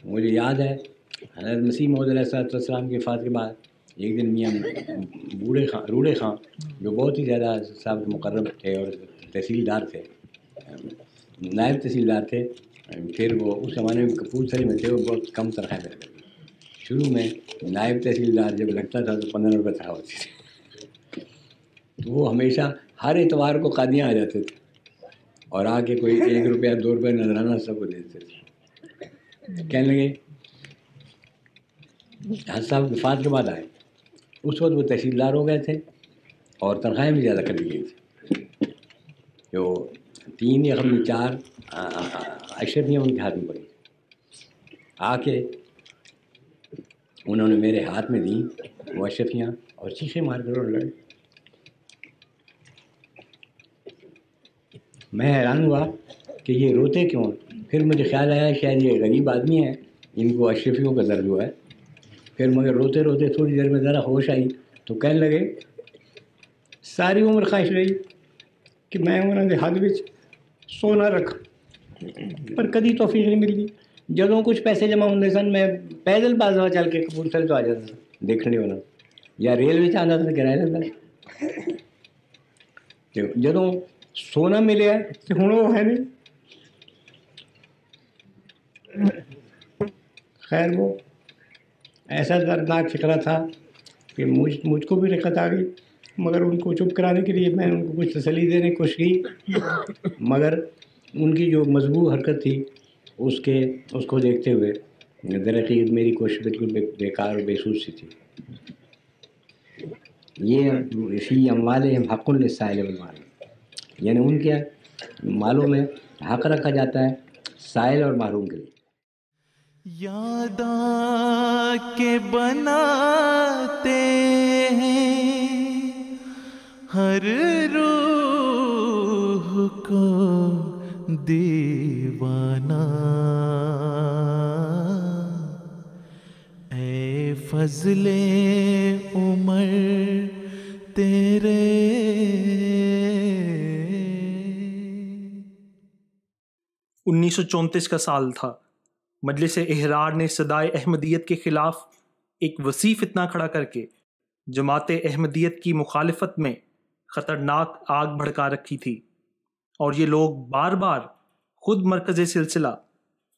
مجھے یاد ہے حضرت مسیح موعود علیہ السلام کی وفات کے بعد ایک دن میاں روڑے خان جو بہت ہی زیادہ صاحب مقرب تھے اور تحصیلدار تھے، نائب تحصیلدار تھے، پھر وہ اس زمانے میں کپورتھلے میں تھے، وہ بہت کم تنخواہ ملتی تھی۔ شروع میں نائب تحصیلدار جب لگتا تھا تو 15 روپے تنخواہ ہوتی تھی، تو وہ ہمیشہ ہر اتوار کو قادیاں آ جاتے تھے اور آ کے کوئی 1 روپیہ 2 روپے نذرانہ سب کو دیتے تھے۔ کہنے لگے حضرت صاحب وفات کے بعد آئے، اس وقت وہ تحصیلدار ہو گئے تھے اور تنخواہیں بھی زیادہ کر دی گئی تھی، جو 3 یا 4 اشرفیاں ان کے ہاتھ میں پڑی۔ آ کے انہوں نے میرے ہاتھ میں دیں وہ اشرفیاں اور چیخیں مار کر لڑے۔ میں حیران ہوا کہ یہ روتے کیوں؟ پھر مجھے خیال آیا شاید یہ غریب آدمی ہیں، ان کو اشرفیوں کا درد ہوا ہے۔ پھر مگر روتے روتے تھوڑی دیر میں ذرا ہوش آئی تو کہنے لگے ساری عمر خواہش رہی کہ میں انہوں نے حد وچ سونا رکھ، پر کدی توفیق نہیں ملتی۔ جدوں کچھ پیسے جمع ہوندے سن میں پیدل بازار چل کے کپورتھلے تو آ جاتا تھا دیکھنے ہونا، یا ریل وچ آندا تھا کرایہ لیتا۔ جدوں سونا ملیا تو ہن وہ ہے نہیں۔ خیر وہ ایسا دردناک فکرہ تھا کہ مجھ کو بھی رقت آ گئی، مگر ان کو چپ کرانے کے لیے میں نے ان کو کچھ تسلی دینے کی کوشش کی، مگر ان کی جو مضبوط حرکت تھی اس کو دیکھتے ہوئے در حقیقت میری کوشش بالکل بیکار اور بے سود سی تھی۔ یہ فی اموالہم حق للسائل والمحروم، یعنی ان کے مالوں میں حق رکھا جاتا ہے سائل اور محروم کے لیے۔ یاد کے بناتے ہیں ہر روح کو دیوانہ، اے فضل عمر تیرے۔ 1934 کا سال تھا۔ مجلس احرار نے صدائے احمدیت کے خلاف ایک وسیع فتنہ کھڑا کر کے جماعت احمدیت کی مخالفت میں خطرناک آگ بھڑکا رکھی تھی، اور یہ لوگ بار بار خود مرکز سلسلہ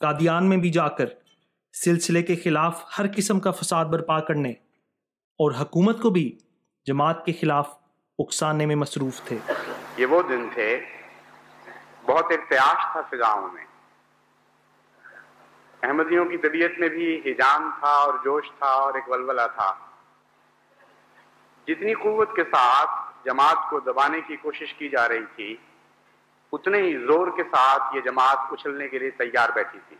قادیان میں بھی جا کر سلسلے کے خلاف ہر قسم کا فساد برپا کرنے اور حکومت کو بھی جماعت کے خلاف اکسانے میں مصروف تھے۔ یہ وہ دن تھے، بہت ارتعاش تھا فضاؤں میں، احمدیوں کی طبیعت میں بھی ہیجان تھا اور جوش تھا اور ایک ولولہ تھا۔ جتنی قوت کے ساتھ جماعت کو دبانے کی کوشش کی جا رہی تھی، اتنے ہی زور کے ساتھ یہ جماعت اچھلنے کے لیے تیار بیٹھی تھی۔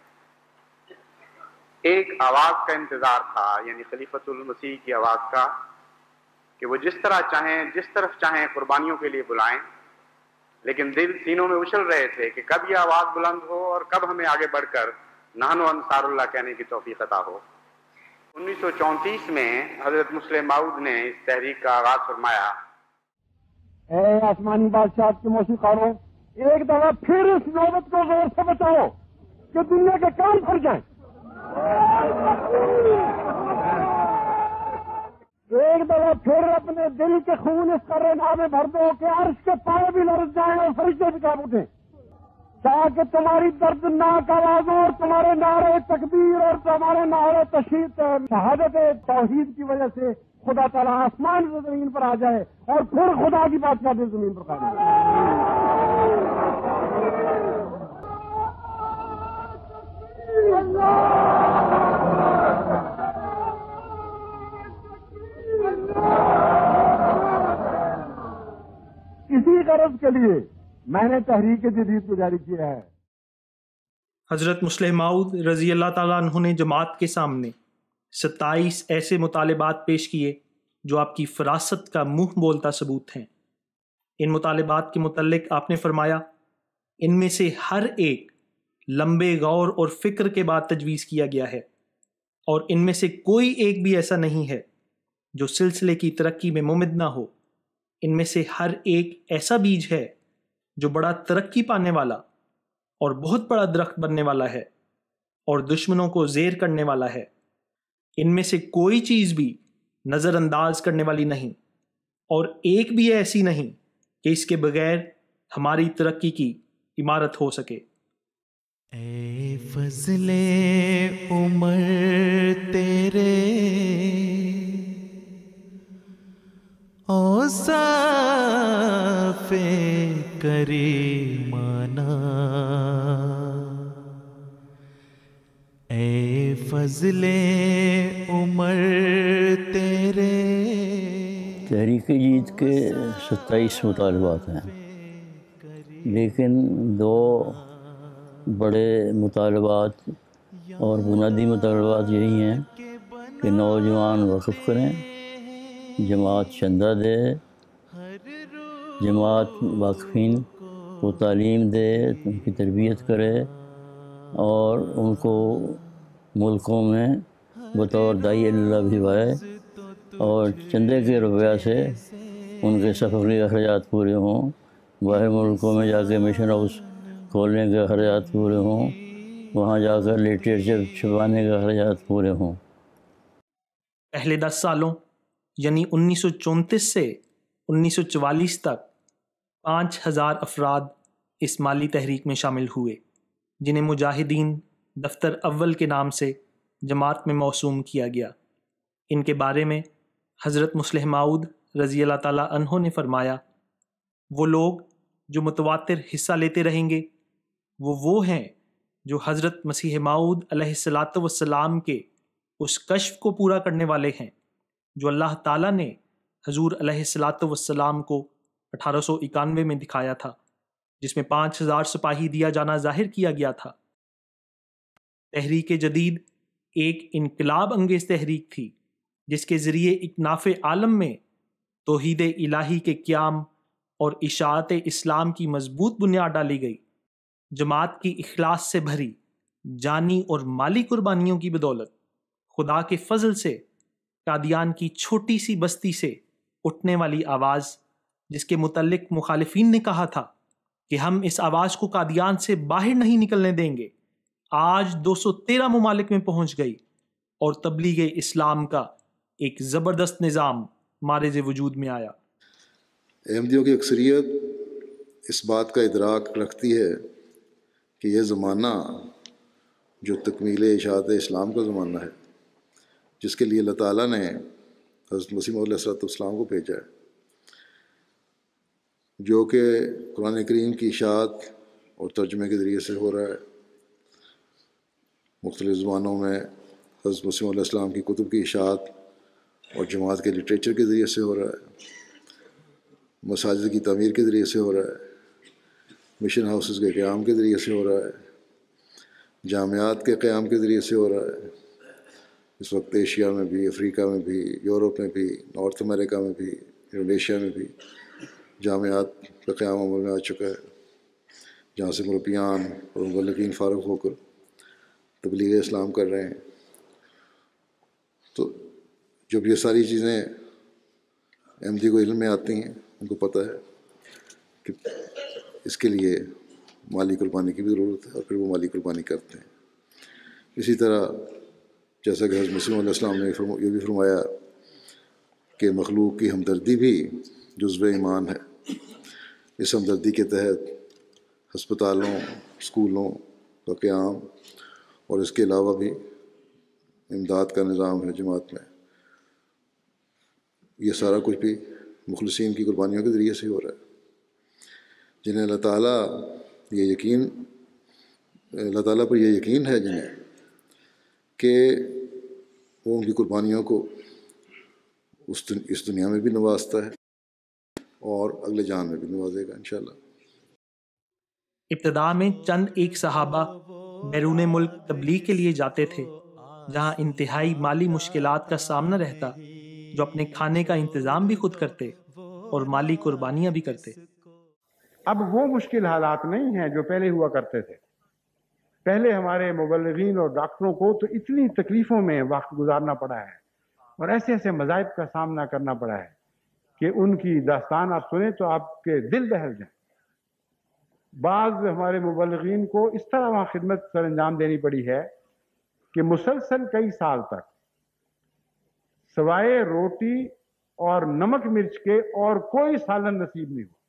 ایک آواز کا انتظار تھا، یعنی خلیفۃ المسیح کی آواز کا، کہ وہ جس طرح چاہیں جس طرف چاہیں قربانیوں کے لیے بلائیں، لیکن دل سینوں میں اچھل رہے تھے کہ کب یہ آواز بلند ہو اور کب ہمیں آگے بڑھ کر نحنو انصار اللہ کہنے کی توفیق عطا ہو۔ 1934 میں حضرت مسلم موعود نے اس تحریک کا آغاز فرمایا۔ اے آسمانی بادشاہت کے موسیقاروں، ایک دفعہ پھر اس نوبت کو زور سے بچاؤ کہ دنیا کے کام پھٹ جائیں۔ ایک دفعہ پھر اپنے دل کے خون اس قرار میں بھر دو کہ عرش کے پائے بھی لرز جائیں اور فرشتے بھی کانپ اٹھیں، تاکہ تمہاری دردناک آوازوں اور تمہارے نعرے تکبیر اور تمہارے نعرے تشہید شہادت توحید کی وجہ سے خدا تعالیٰ آسمان سے زمین پر آ جائے اور پھر خدا کی بادشاہت زمین پر قائم ہو۔ اسی غرض کے لیے میں نے تحریک جدید کو جاری کیا ہے۔ حضرت مسلم موعود رضی اللہ تعالیٰ عنہ نے جماعت کے سامنے 27 ایسے مطالبات پیش کیے جو آپ کی فراست کا منہ بولتا ثبوت ہیں۔ ان مطالبات کے متعلق آپ نے فرمایا، ان میں سے ہر ایک لمبے غور اور فکر کے بعد تجویز کیا گیا ہے، اور ان میں سے کوئی ایک بھی ایسا نہیں ہے جو سلسلے کی ترقی میں ممد نہ ہو۔ ان میں سے ہر ایک ایسا بیج ہے جو بڑا ترقی پانے والا اور بہت بڑا درخت بننے والا ہے، اور دشمنوں کو زیر کرنے والا ہے۔ ان میں سے کوئی چیز بھی نظر انداز کرنے والی نہیں، اور ایک بھی ایسی نہیں کہ اس کے بغیر ہماری ترقی کی عمارت ہو سکے۔ اے فضل عمر تیرے اوصاف کریمانہ، اے فضل عمر تیرے۔ تحریک جدید کے 27 مطالبات ہیں، لیکن 2 بڑے مطالبات اور بنیادی مطالبات یہی ہیں کہ نوجوان وقف کریں، جماعت چندہ دے، جماعت واقفین کو تعلیم دے، ان کی تربیت کرے اور ان کو ملکوں میں بطور داعی اللہ بھجوائے، اور چندے کے روپیہ سے ان کے سفری اخراجات پورے ہوں، باہر ملکوں میں جا کے مشن ہاؤس کھولنے کے اخراجات پورے ہوں، وہاں جا کر لٹریچر چھپانے کے اخراجات پورے ہوں۔ پہلے 10 سالوں یعنی 1934 سے 1944 تک 5000 افراد اس مالی تحریک میں شامل ہوئے، جنہیں مجاہدین دفتر اول کے نام سے جماعت میں موسوم کیا گیا۔ ان کے بارے میں حضرت مصلح موعود رضی اللہ تعالیٰ عنہ نے فرمایا، وہ لوگ جو متواتر حصہ لیتے رہیں گے وہ ہیں جو حضرت مسیح موعود علیہ الصلاۃ والسلام کے اس کشف کو پورا کرنے والے ہیں جو اللہ تعالیٰ نے حضور علیہ الصلاۃ والسلام کو 1891 میں دکھایا تھا، جس میں 5000 سپاہی دیا جانا ظاہر کیا گیا تھا۔ تحریک جدید ایک انقلاب انگیز تحریک تھی، جس کے ذریعے ایک نافع عالم میں توحید الہی کے قیام اور اشاعت اسلام کی مضبوط بنیاد ڈالی گئی۔ جماعت کی اخلاص سے بھری جانی اور مالی قربانیوں کی بدولت خدا کے فضل سے قادیان کی چھوٹی سی بستی سے اٹھنے والی آواز، جس کے متعلق مخالفین نے کہا تھا کہ ہم اس آواز کو قادیان سے باہر نہیں نکلنے دیں گے، آج 213 ممالک میں پہنچ گئی اور تبلیغ اسلام کا ایک زبردست نظام مارز وجود میں آیا۔ احمدیوں کی اکثریت اس بات کا ادراک رکھتی ہے کہ یہ زمانہ جو تکمیل اشاعت اسلام کا زمانہ ہے، جس کے لیے اللہ تعالیٰ نے حضرت مسیح موعود علیہ السلام کو بھیجا ہے، جو کہ قرآن کریم کی اشاعت اور ترجمے کے ذریعے سے ہو رہا ہے۔ مختلف زبانوں میں حضرت مسیح علیہ السلام کی کتب کی اشاعت اور جماعت کے لٹریچر کے ذریعے سے ہو رہا ہے، مساجد کی تعمیر کے ذریعے سے ہو رہا ہے، مشن ہاؤسز کے قیام کے ذریعے سے ہو رہا ہے، جامعات کے قیام کے ذریعے سے ہو رہا ہے۔ اس وقت ایشیا میں بھی، افریقہ میں بھی، یورپ میں بھی، نارتھ امریکہ میں بھی، انڈونیشیا میں بھی جامعات کا قیام عمل میں آ چکا ہے، جہاں سے مربیان اور مبلغین فارغ ہو کر تبلیغ اسلام کر رہے ہیں۔ تو جب یہ ساری چیزیں احمدی کو علم میں آتی ہیں، ان کو پتہ ہے کہ اس کے لیے مالی قربانی کی بھی ضرورت ہے، اور پھر وہ مالی قربانی کرتے ہیں۔ اسی طرح جیسا کہ حضرت مسیح علیہ السلام نے یہ بھی فرمایا کہ مخلوق کی ہمدردی بھی جزو ایمان ہے۔ اس ہمدردی کے تحت ہسپتالوں، اسکولوں کا قیام اور اس کے علاوہ بھی امداد کا نظام ہے جماعت میں، یہ سارا کچھ بھی مخلصین کی قربانیوں کے ذریعے سے ہو رہا ہے، جنہیں اللہ تعالیٰ پر یہ یقین ہے جنہیں کہ وہ ان کی قربانیوں کو اس دنیا میں بھی نوازتا ہے اور اگلے جان میں بھی نوازے گا انشاءاللہ۔ ابتدا میں چند ایک صحابہ بیرون ملک تبلیغ کے لیے جاتے تھے، جہاں انتہائی مالی مشکلات کا سامنا رہتا، جو اپنے کھانے کا انتظام بھی خود کرتے اور مالی قربانیاں بھی کرتے۔ اب وہ مشکل حالات نہیں ہیں جو پہلے ہوا کرتے تھے۔ پہلے ہمارے مبلغین اور ڈاکٹروں کو تو اتنی تکلیفوں میں وقت گزارنا پڑا ہے اور ایسے ایسے مذاہب کا سامنا کرنا پڑا ہے کہ ان کی داستان آپ سنیں تو آپ کے دل دہل جائیں۔ بعض ہمارے مبلغین کو اس طرح وہاں خدمت سر انجام دینی پڑی ہے کہ مسلسل کئی سال تک سوائے روٹی اور نمک مرچ کے اور کوئی سالن نصیب نہیں ہوا،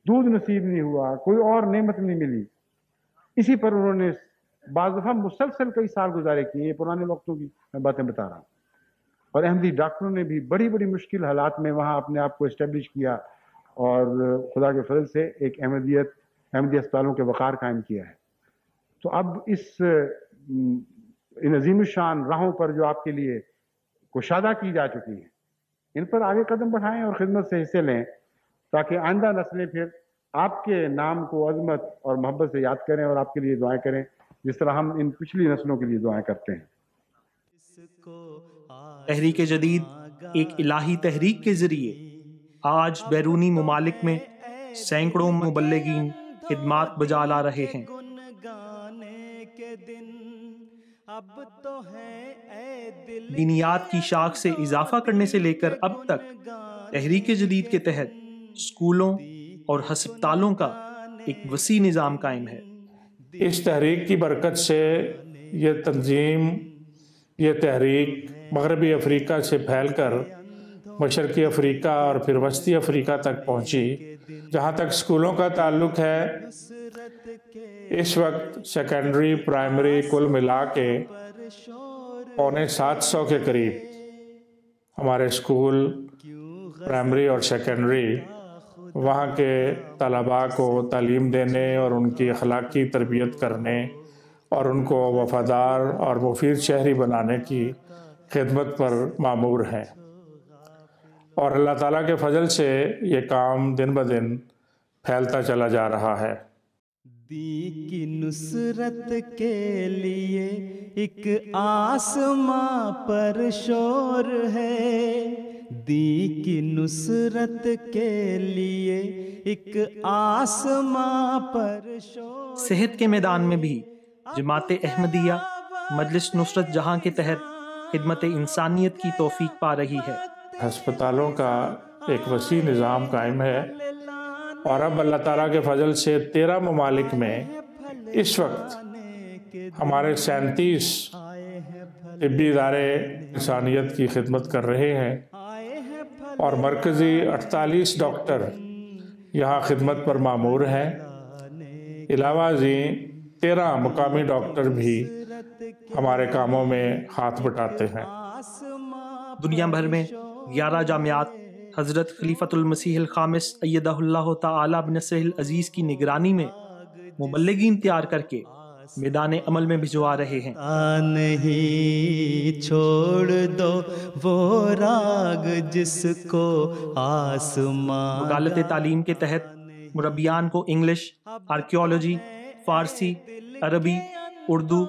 دودھ نصیب نہیں ہوا، کوئی اور نعمت نہیں ملی. اسی پر انہوں نے بعض دفعہ مسلسل کئی سال گزارے کیے. یہ پرانے وقتوں کی میں باتیں بتا رہا ہوں. اور احمدی ڈاکٹروں نے بھی بڑی بڑی مشکل حالات میں وہاں اپنے آپ کو اسٹیبلش کیا اور خدا کے فضل سے ایک احمدی اسپتالوں کے وقار قائم کیا ہے. تو اب ان عظیم الشان راہوں پر جو آپ کے لیے کشادہ کی جا چکی ہیں، ان پر آگے قدم بڑھائیں اور خدمت سے حصے لیں، تاکہ آئندہ نسلیں پھر آپ کے نام کو عظمت اور محبت سے یاد کریں اور آپ کے لیے دعائیں کریں، جس طرح ہم ان پچھلی نسلوں کے لیے دعائیں کرتے ہیں. تحریک جدید ایک الہی تحریک کے ذریعے آج بیرونی ممالک میں سینکڑوں مبلغین خدمات بجا لا رہے ہیں. دینیات کی شاخ سے اضافہ کرنے سے لے کر اب تک تحریک جدید کے تحت اسکولوں اور ہسپتالوں کا ایک وسیع نظام قائم ہے. اس تحریک کی برکت سے یہ تنظیم، یہ تحریک مغربی افریقہ سے پھیل کر مشرقی افریقہ اور پھر وسطی افریقہ تک پہنچی. جہاں تک اسکولوں کا تعلق ہے، اس وقت سیکنڈری پرائمری کل ملا کے 750 کے قریب ہمارے اسکول پرائمری اور سیکنڈری وہاں کے طلباء کو تعلیم دینے اور ان کی اخلاقی تربیت کرنے اور ان کو وفادار اور مفید شہری بنانے کی خدمت پر مامور ہیں. اور اللہ تعالیٰ کے فضل سے یہ کام دن بدن پھیلتا چلا جا رہا ہے. دی کی نصرت کے لیے ایک آسماں پر شور ہے، دی کی نصرت کے لیے ایک آسماں پر شور. صحت کے میدان میں بھی جماعت احمدیہ مجلس نصرت جہاں کے تحت خدمت انسانیت کی توفیق پا رہی ہے. ہسپتالوں کا ایک وسیع نظام قائم ہے اور اب اللہ تعالیٰ کے فضل سے 13 ممالک میں اس وقت ہمارے 37 طبی ادارے انسانیت کی خدمت کر رہے ہیں اور مرکزی 48 ڈاکٹر یہاں خدمت پر مامور ہیں. علاوہ ازیں 13 مقامی ڈاکٹر بھی ہمارے کاموں میں ہاتھ بٹاتے ہیں. دنیا بھر میں 11 جامعات حضرت خلیفۃ المسیح الخامس ایدہ اللہ تعالی بنصرہ العزیز کی نگرانی میں مبلغین تیار کر کے میدان عمل میں بھجوا رہے ہیں. نہیں چھوڑ دو وہ راگ جس کو آسمان. وکالت تعلیم کے تحت مربیان کو انگلش، آرکیالوجی، فارسی، عربی، اردو،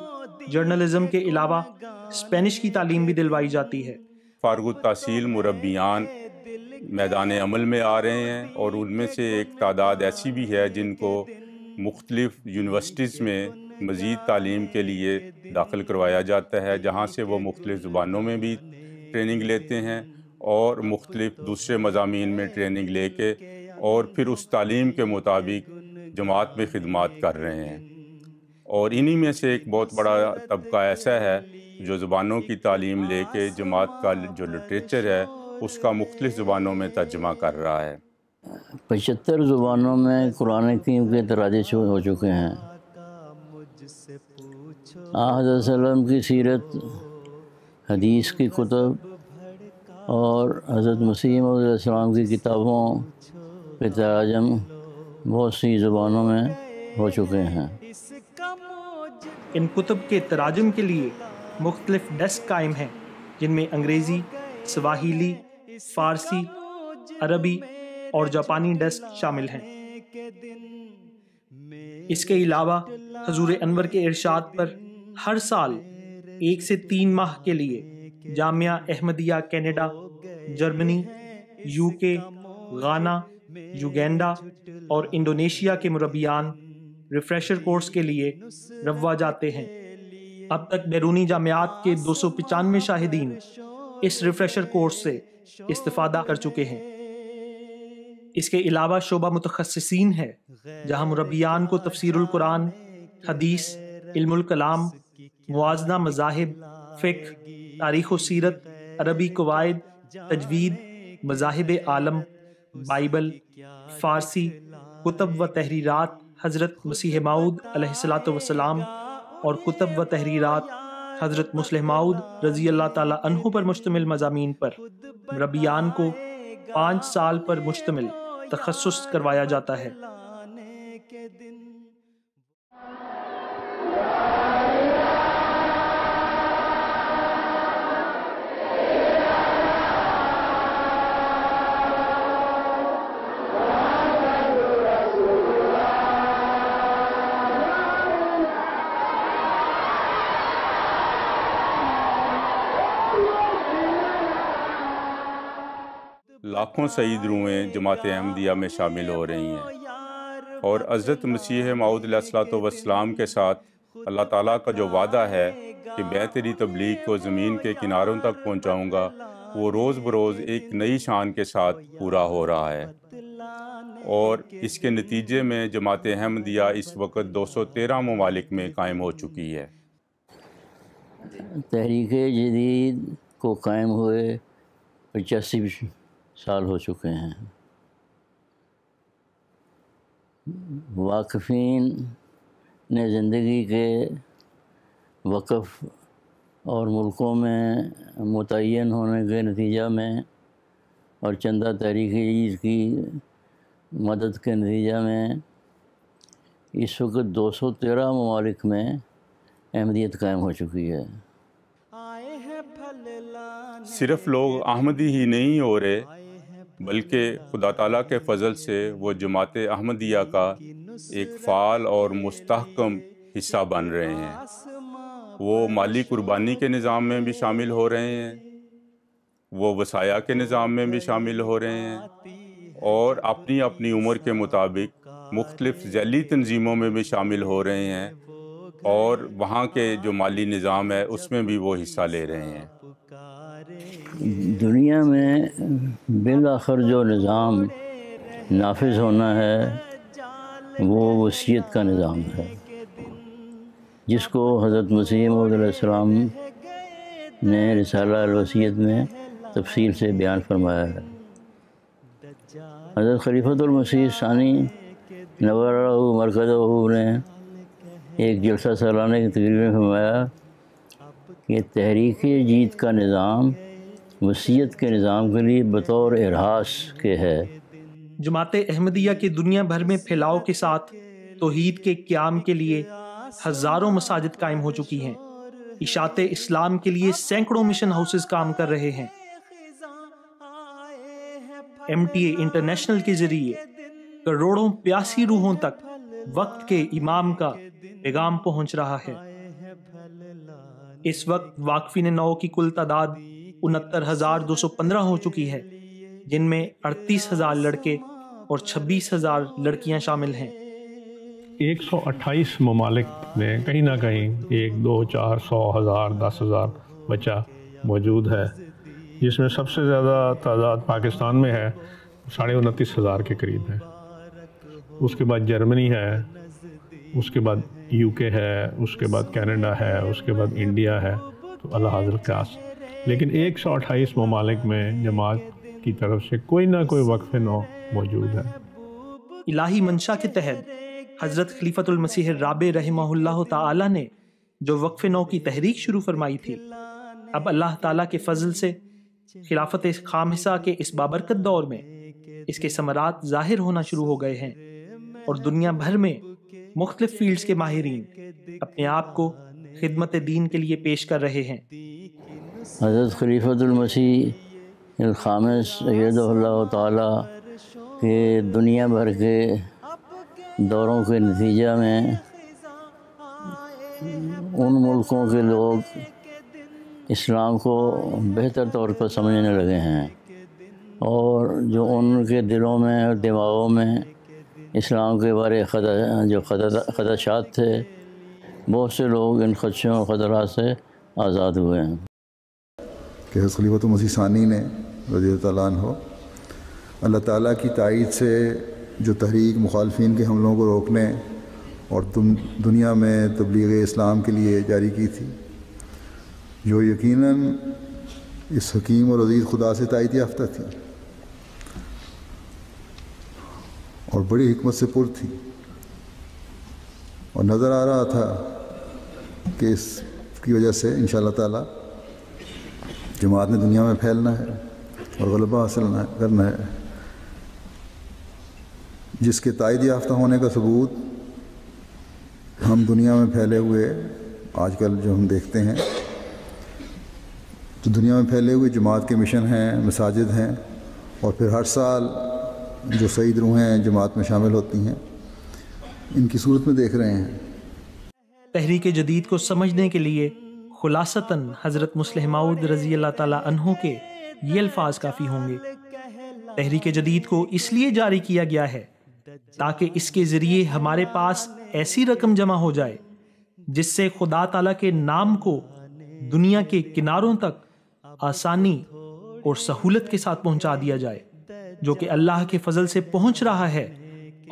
جرنلزم کے علاوہ اسپینش کی تعلیم بھی دلوائی جاتی ہے. فارغ التحصیل مربیان میدان عمل میں آ رہے ہیں اور ان میں سے ایک تعداد ایسی بھی ہے جن کو مختلف یونیورسٹیز میں مزید تعلیم کے لیے داخل کروایا جاتا ہے، جہاں سے وہ مختلف زبانوں میں بھی ٹریننگ لیتے ہیں اور مختلف دوسرے مضامین میں ٹریننگ لے کے اور پھر اس تعلیم کے مطابق جماعت میں خدمات کر رہے ہیں. اور انہی میں سے ایک بہت بڑا طبقہ ایسا ہے جو زبانوں کی تعلیم لے کے جماعت کا جو لٹریچر ہے اس کا مختلف زبانوں میں ترجمہ کر رہا ہے. 75 زبانوں میں قرآن کریم کے تراجم ہو چکے ہیں. حضرت صلی اللہ علیہ وسلم کی سیرت، حدیث کی کتب اور حضرت مسیح موعود علیہ السلام کی کتابوں کے تراجم بہت سی زبانوں میں ہو چکے ہیں. ان کتب کے تراجم کے لیے مختلف ڈیسک قائم ہیں جن میں انگریزی، سواحیلی، فارسی، عربی اور جاپانی ڈیسک شامل ہیں. اس کے علاوہ حضور انور کے ارشاد پر ہر سال 1 سے 3 ماہ کے لیے جامعہ Ahmadiyya Canada, Germany, UK، غانا، Uganda اور انڈونیشیا کے مربیان ریفریشر کورس کے لیے روا جاتے ہیں. اب تک بیرونی جامعات کے 295 شاہدین اس ریفریشر کورس سے استفادہ کر چکے ہیں. اس کے علاوہ شعبہ متخصصین ہے جہاں مربیان کو تفسیر القرآن، حدیث، علم الکلام، موازنہ مذاہب، فقہ، تاریخ و سیرت، عربی قواعد، تجوید، مذاہب عالم، بائبل، فارسی، کتب و تحریرات حضرت مسیح موعود علیہ الصلوۃ والسلام اور کتب و تحریرات حضرت مسلح موعود رضی اللہ تعالیٰ عنہ پر مشتمل مضامین پر مربیان کو 5 سال پر مشتمل تخصص کروایا جاتا ہے۔ لاکھوں سعید روحیں جماعت احمدیہ میں شامل ہو رہی ہیں، اور حضرت مسیح موعود علیہ الصلوۃ والسلام کے ساتھ اللہ تعالیٰ کا جو وعدہ ہے کہ میں تیری تبلیغ کو زمین کے کناروں تک پہنچاؤں گا، وہ روز بروز ایک نئی شان کے ساتھ پورا ہو رہا ہے، اور اس کے نتیجے میں جماعت احمدیہ اس وقت 213 ممالک میں قائم ہو چکی ہے۔ تحریک جدید کو قائم ہوئے 85 سال ہو چکے ہیں۔ واقفین نے زندگی کے وقف اور ملکوں میں متعین ہونے کے نتیجہ میں اور چندہ تحریک جدید کی مدد کے نتیجہ میں اس وقت 213 ممالک میں احمدیت قائم ہو چکی ہے۔ صرف لوگ احمدی ہی نہیں ہو رہے، بلکہ خدا تعالیٰ کے فضل سے وہ جماعت احمدیہ کا ایک فعال اور مستحکم حصہ بن رہے ہیں۔ وہ مالی قربانی کے نظام میں بھی شامل ہو رہے ہیں، وہ وصایا کے نظام میں بھی شامل ہو رہے ہیں، اور اپنی اپنی عمر کے مطابق مختلف ذیلی تنظیموں میں بھی شامل ہو رہے ہیں، اور وہاں کے جو مالی نظام ہے اس میں بھی وہ حصہ لے رہے ہیں۔ دنیا میں بالآخر جو نظام نافذ ہونا ہے وہ وصیت کا نظام ہے، جس کو حضرت مسیح موعود علیہ السلام نے رسالہ الوصیت میں تفصیل سے بیان فرمایا ہے۔ حضرت خلیفۃ المسیح ثانی نورہ مرکزہ نے ایک جلسہ سالانہ کی تقریر میں فرمایا کہ تحریک جدید کا نظام وصیت کے نظام کے لیے بطور ارہاس کے ہے۔ جماعت احمدیہ کے دنیا بھر میں پھیلاؤ کے ساتھ توحید کے قیام کے لیے ہزاروں مساجد قائم ہو چکی ہیں، اشاعت اسلام کے لیے سینکڑوں مشن ہاؤسز کام کر رہے ہیں، MTA انٹرنیشنل کے ذریعے کروڑوں پیاسی روحوں تک وقت کے امام کا پیغام پہنچ رہا ہے۔ اس وقت واقفین نو کی کل تعداد 69,215 ہو چکی ہے، جن میں 38,000 لڑکے اور 26,000 لڑکیاں شامل ہیں۔ 128 ممالک میں کہیں نہ کہیں 1، 2، 4، 100، 1000، 10,000 بچہ موجود ہے، جس میں سب سے زیادہ تعداد پاکستان میں ہے، 29,500 کے قریب ہے۔ اس کے بعد جرمنی ہے، اس کے بعد UK ہے، اس کے بعد کینیڈا ہے، اس کے بعد انڈیا ہے، تو اللہ حاضر قیاس۔ لیکن 128 ممالک میں جماعت کی طرف سے کوئی نہ کوئی وقف نو موجود ہے۔ الہی منشا کے تحت حضرت خلیفۃ المسیح الرابع رحمہ اللہ تعالی نے جو وقف نو کی تحریک شروع فرمائی تھی، اب اللہ تعالیٰ کے فضل سے خلافت خامسہ کے اس بابرکت دور میں اس کے ثمرات ظاہر ہونا شروع ہو گئے ہیں، اور دنیا بھر میں مختلف فیلڈز کے ماہرین اپنے آپ کو خدمت دین کے لیے پیش کر رہے ہیں۔ حضرت خلیفۃ المسیح الخامس ایدہ اللہ تعالیٰ کے دنیا بھر کے دوروں کے نتیجہ میں ان ملکوں کے لوگ اسلام کو بہتر طور پر سمجھنے لگے ہیں، اور جو ان کے دلوں میں اور دماغوں میں اسلام کے بارے جو خدشات تھے، بہت سے لوگ ان خدشوں اور خطرات سے آزاد ہوئے ہیں۔ کہ حضرت خلیفۃ المسیح ثانی نے رضی اللہ تعالیٰ عنہ اللہ تعالیٰ کی تائید سے جو تحریک مخالفین کے حملوں کو روکنے اور دنیا میں تبلیغ اسلام کے لیے جاری کی تھی، جو یقیناً اس حکیم اور عزیز خدا سے تائید یافتہ تھی اور بڑی حکمت سے پر تھی، اور نظر آ رہا تھا کہ اس کی وجہ سے انشاءاللہ تعالی جماعت نے دنیا میں پھیلنا ہے اور غلبہ حاصل کرنا ہے، جس کے تائید یافتہ ہونے کا ثبوت ہم دنیا میں پھیلے ہوئے آج کل جو ہم دیکھتے ہیں، تو دنیا میں پھیلے ہوئے جماعت کے مشن ہیں، مساجد ہیں، اور پھر ہر سال جو سعید روحیں جماعت میں شامل ہوتی ہیں، ان کی صورت میں دیکھ رہے ہیں۔ تحریک جدید کو سمجھنے کے لیے خلاصتاً حضرت مصلح موعود رضی اللہ تعالیٰ عنہ کے یہ الفاظ کافی ہوں گے۔ تحریک جدید کو اس لیے جاری کیا گیا ہے تاکہ اس کے ذریعے ہمارے پاس ایسی رقم جمع ہو جائے جس سے خدا تعالیٰ کے نام کو دنیا کے کناروں تک آسانی اور سہولت کے ساتھ پہنچا دیا جائے، جو کہ اللہ کے فضل سے پہنچ رہا ہے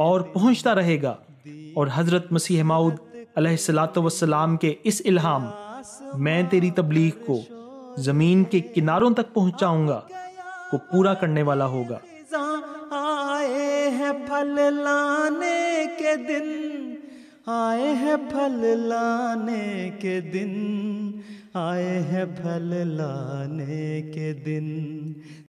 اور پہنچتا رہے گا۔ اور حضرت مسیح موعود علیہ الصلوۃ والسلام کے اس الہام میں تیری تبلیغ کو زمین کے کناروں تک پہنچاؤں گا کو پورا کرنے والا ہوگا۔ آئے ہیں پھل لانے کے دن، آئے ہیں پھل لانے کے دن، آئے ہیں پھل لانے کے دن۔